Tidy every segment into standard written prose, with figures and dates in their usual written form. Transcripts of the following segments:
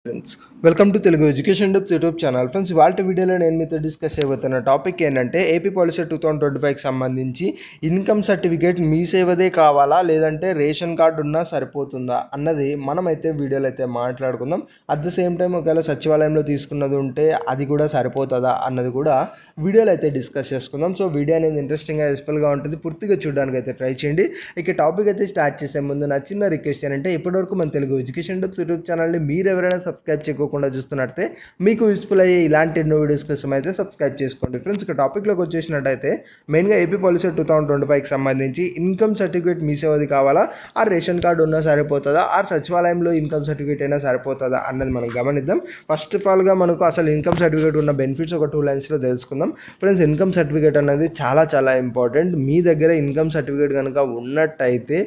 Friends, welcome to Telugu education tips YouTube channel. Friends, ఇవాళ వీడియోలో నేను మీతో డిస్కస్ చేయబోతున్న టాపిక్ ఏంటంటే ఏపీ పాలసీ 2025కి సంబంధించి ఇన్కమ్ సర్టిఫికేట్ మీ సేవదే కావాలా లేదంటే రేషన్ కార్డు ఉన్నా సరిపోతుందా అన్నది మనమైతే వీడియోలో అయితే మాట్లాడుకుందాం. అట్ ద సేమ్ టైం ఒకవేళ సచివాలయంలో తీసుకున్నది ఉంటే అది కూడా సరిపోతుందా అన్నది కూడా వీడియోలో అయితే డిస్కస్ చేసుకుందాం. సో వీడియో అనేది ఇంట్రెస్టింగ్గా యూస్ఫుల్గా ఉంటుంది, పూర్తిగా చూడడానికి అయితే ట్రై చేయండి. ఇక టాపిక్ అయితే స్టార్ట్ చేసే ముందు నా చిన్న రిక్వెస్ట్ ఏంటంటే ఇప్పటివరకు మన తెలుగు ఎడ్యుకేషన్ టిప్స్ యూట్యూబ్ ఛానల్ని మీరు ఎవరైనా సబ్స్క్రైబ్ చేయకుండా చూస్తున్నట్టే మీకు యూస్ఫుల్ అయ్యే ఇలాంటి ఎన్నో వీడియోస్ కోసం అయితే సబ్స్క్రైబ్ చేసుకోండి. ఫ్రెండ్స్, ఇక టాపిక్లోకి వచ్చేసినట్టయితే మెయిన్గా ఏపీ పాలసీ 2025కి సంబంధించి ఇన్కమ్ సర్టిఫికేట్ మీ సేవది కావాలా, ఆ రేషన్ కార్డు ఉన్నా సరిపోతుందా, ఆ సచివాలయంలో ఇన్కమ్ సర్టిఫికేట్ అయినా సరిపోతుందా అన్నది మనం గమనిద్దాం. ఫస్ట్ ఆఫ్ ఆల్గా మనకు అసలు ఇన్కమ్ సర్టిఫికేట్ ఉన్న బెనిఫిట్స్ ఒక 2 లైన్స్లో తెలుసుకుందాం. ఫ్రెండ్స్, ఇన్కమ్ సర్టిఫికేట్ అనేది చాలా ఇంపార్టెంట్. మీ దగ్గర ఇన్కమ్ సర్టిఫికేట్ కనుక ఉన్నట్టయితే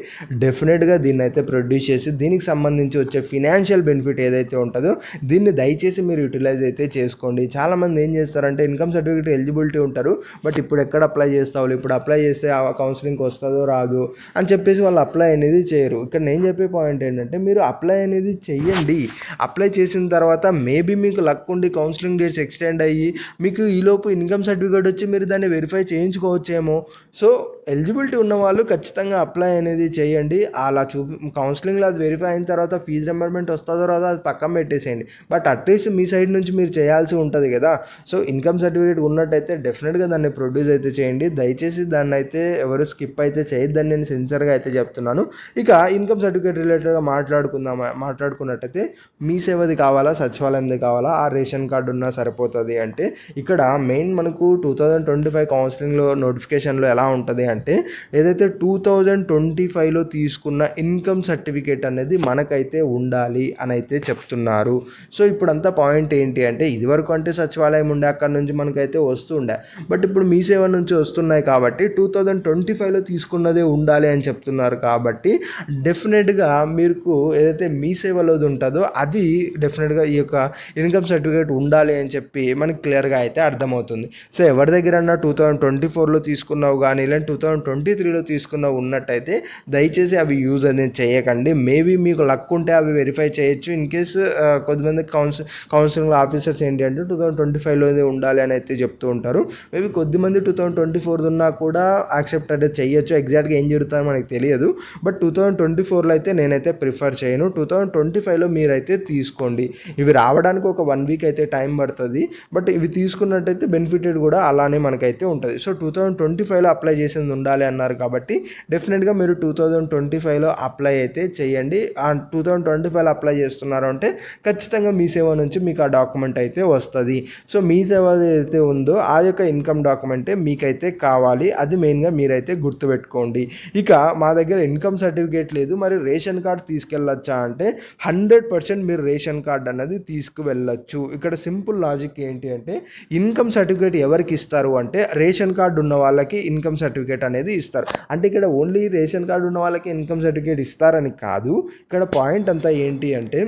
డెఫినెట్గా దీన్ని అయితే ప్రొడ్యూస్ చేసి దీనికి సంబంధించి వచ్చే ఫినాన్షియల్ బెనిఫిట్ ఏదైతే ఉంటుందో దీన్ని దయచేసి మీరు యూటిలైజ్ అయితే చేసుకోండి. చాలామంది ఏం చేస్తారంటే ఇన్కమ్ సర్టిఫికేట్ ఎలిజిబిలిటీ ఉంటారు, బట్ ఇప్పుడు ఎక్కడ అప్లై చేస్తావు, ఇప్పుడు అప్లై చేస్తే కౌన్సిలింగ్కి వస్తుందో రాదు అని చెప్పేసి వాళ్ళు అప్లై అనేది చేయరు. ఇక్కడ నేను చెప్పే పాయింట్ ఏంటంటే మీరు అప్లై అనేది చెయ్యండి. అప్లై చేసిన తర్వాత మేబీ మీకు లక్ ఉండి కౌన్సిలింగ్ డేట్స్ ఎక్స్టెండ్ అయ్యి మీకు ఈలోపు ఇన్కమ్ సర్టిఫికేట్ వచ్చి మీరు దాన్ని వెరిఫై చేయించుకోవచ్చేమో. సో ఎలిజిబిలిటీ ఉన్న వాళ్ళు ఖచ్చితంగా అప్లై అనేది చేయండి. అలా కౌన్సిలింగ్లో అది వెరిఫై అయిన తర్వాత ఫీజు రింబర్స్మెంట్ వస్తుందో రాదో అది పక్కన పెట్టేసేయండి. బట్ అట్లీస్ట్ మీ సైడ్ నుంచి మీరు చేయాల్సి ఉంటుంది కదా. సో ఇన్కమ్ సర్టిఫికేట్ ఉన్నట్టయితే డెఫినెట్గా దాన్ని ప్రొడ్యూస్ అయితే చేయండి. దయచేసి దాన్ని అయితే ఎవరు స్కిప్ అయితే చేయొద్దని నేను సిన్సియర్గా అయితే చెప్తున్నాను. ఇక ఇన్కమ్ సర్టిఫికేట్ రిలేటెడ్గా మాట్లాడుకున్నట్టయితే మీ సేవది కావాలా, సచివాలయంది కావాలా, ఆ రేషన్ కార్డు ఉన్నా సరిపోతుంది అంటే ఇక్కడ మెయిన్ మనకు 2025 కౌన్సిలింగ్లో నోటిఫికేషన్లో ఎలా ఉంటుంది అంటే ఏదైతే 2025లో తీసుకున్న ఇన్కమ్ సర్టిఫికేట్ అనేది మనకైతే ఉండాలి అని అయితే చెప్తున్నారు. సో ఇప్పుడంతా పాయింట్ ఏంటి అంటే ఇదివరకు అంటే సచివాలయం ఉండే అక్కడ నుంచి మనకైతే వస్తుండే, బట్ ఇప్పుడు మీ సేవ నుంచి వస్తున్నాయి కాబట్టి 2025లో తీసుకున్నదే ఉండాలి అని చెప్తున్నారు. కాబట్టి డెఫినెట్గా మీకు ఏదైతే మీ సేవలోది ఉంటుందో అది డెఫినెట్గా ఈ యొక్క ఇన్కమ్ సర్టిఫికేట్ ఉండాలి అని చెప్పి మనకి క్లియర్గా అయితే అర్థమవుతుంది. సో ఎవరి దగ్గర 2024లో తీసుకున్నావు కానీ లేదా 2023లో తీసుకున్నావు ఉన్నట్టయితే దయచేసి అవి యూజ్ అనేది చేయకండి. మేబీ మీకు లక్ ఉంటే అవి వెరిఫై చేయొచ్చు. ఇన్ కేస్ కొద్దిమంది కౌన్సిలింగ్ ఆఫీసర్స్ ఏంటి అంటే 2025లోనే ఉండాలి అని అయితే చెప్తూ ఉంటారు. మేబీ కొద్దిమంది 2024 ఉన్నా కూడా యాక్సెప్ట్ అయితే చేయొచ్చు. ఎగ్జాక్ట్గా ఏం జరుగుతుందో మనకి తెలియదు, బట్ 2024లో అయితే నేనైతే ప్రిఫర్ చేయను. 2025లో మీరైతే తీసుకోండి. ఇవి రావడానికి ఒక 1 వీక్ అయితే టైం పడుతుంది, బట్ ఇవి తీసుకున్నట్టయితే బెనిఫిటెడ్ కూడా అలానే మనకైతే ఉంటుంది. సో 2025లో అప్లై చేసింది ఉండాలి అన్నారు కాబట్టి డెఫినెట్గా మీరు 2025లో అప్లై అయితే చేయండి. ఆ 2025లో అప్లై చేస్తున్నారు అంటే ఖచ్చితంగా మీ సేవ నుంచి మీకు ఆ డాక్యుమెంట్ అయితే వస్తుంది. సో మీ సేవ ఏదైతే ఉందో ఆ యొక్క ఇన్కమ్ డాక్యుమెంటే మీకైతే కావాలి. అది మెయిన్గా మీరైతే గుర్తుపెట్టుకోండి. ఇక మా దగ్గర ఇన్కమ్ సర్టిఫికేట్ లేదు, మరి రేషన్ కార్డ్ తీసుకెళ్ళొచ్చా అంటే 100% మీరు రేషన్ కార్డ్ అన్నది తీసుకువెళ్ళొచ్చు. ఇక్కడ సింపుల్ లాజిక్ ఏంటి అంటే ఇన్కమ్ సర్టిఫికేట్ ఎవరికి ఇస్తారు అంటే రేషన్ కార్డు ఉన్న వాళ్ళకి ఇన్కమ్ సర్టిఫికేట్ అనేది ఇస్తారు. అంటే ఇక్కడ ఓన్లీ రేషన్ కార్డు ఉన్న వాళ్ళకి ఇన్కమ్ సర్టిఫికేట్ ఇస్తారని కాదు. ఇక్కడ పాయింట్ అంతా ఏంటి అంటే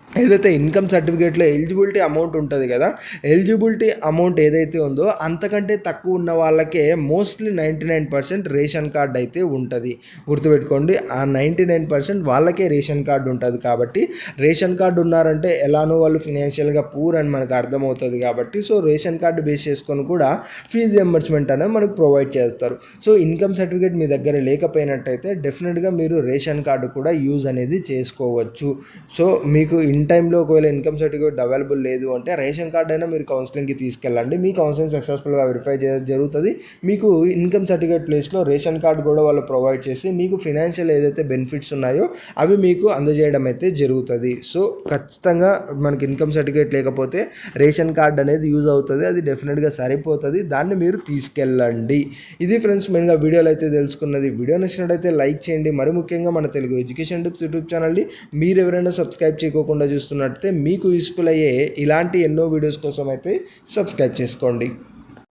ఏదైతే ఇన్కమ్ సర్టిఫికేట్లో ఎలిజిబిలిటీ అమౌంట్ ఉంటుంది కదా, ఎలిజిబిలిటీ అమౌంట్ ఏదైతే ఉందో అంతకంటే తక్కువ ఉన్న వాళ్ళకే మోస్ట్లీ 99% రేషన్ కార్డ్ అయితే ఉంటుంది. గుర్తుపెట్టుకోండి, ఆ 99% వాళ్ళకే రేషన్ కార్డు ఉంటుంది. కాబట్టి రేషన్ కార్డు ఉన్నారంటే ఎలానో వాళ్ళు ఫినాన్షియల్గా పూర్ అని మనకు అర్థమవుతుంది. కాబట్టి సో రేషన్ కార్డు బేస్ చేసుకొని కూడా ఫీజు రియంబర్స్మెంట్ అనేది మనకు ప్రొవైడ్ చేస్తారు. సో ఇన్కమ్ సర్టిఫికేట్ మీ దగ్గర లేకపోయినట్టయితే డెఫినెట్గా మీరు రేషన్ కార్డు కూడా యూజ్ అనేది చేసుకోవచ్చు. సో మీకు ఇన్ టైంలో ఒకవేళ ఇన్కమ్ సర్టిఫికేట్ అవైలబుల్ లేదు అంటే రేషన్ కార్డ్ అయినా మీరు కౌన్సిలింగ్కి తీసుకెళ్ళండి. మీ కౌన్సిలింగ్ సక్సెస్ఫుల్గా వెరిఫై జరుగుతుంది. మీకు ఇన్కమ్ సర్టిఫికేట్ ప్లేస్లో రేషన్ కార్డు కూడా వాళ్ళు ప్రొవైడ్ చేసి మీకు ఫినాన్షియల్ ఏదైతే బెనిఫిట్స్ ఉన్నాయో అవి మీకు అందజేయడం అయితే జరుగుతుంది. సో ఖచ్చితంగా మనకి ఇన్కమ్ సర్టిఫికేట్ లేకపోతే రేషన్ కార్డ్ అనేది యూజ్ అవుతుంది. అది డెఫినెట్గా సరిపోతుంది. దాన్ని మీరు తీసుకెళ్ళండి. ఇది ఫ్రెండ్స్ మెయిన్గా వీడియోలో అయితే తెలుసుకున్నది. వీడియో నచ్చినట్టయితే లైక్ చేయండి. మరి ముఖ్యంగా మన తెలుగు ఎడ్యుకేషన్ టిప్స్ యూట్యూబ్ ఛానల్ని మీరు ఎవరైనా సబ్స్క్రైబ్ చేయకుండా చూస్తున్నట్టయితే మీకు యూస్ఫుల్ అయ్యే ఇలాంటి ఎన్నో వీడియోస్ కోసం అయితే సబ్స్క్రైబ్ చేసుకోండి.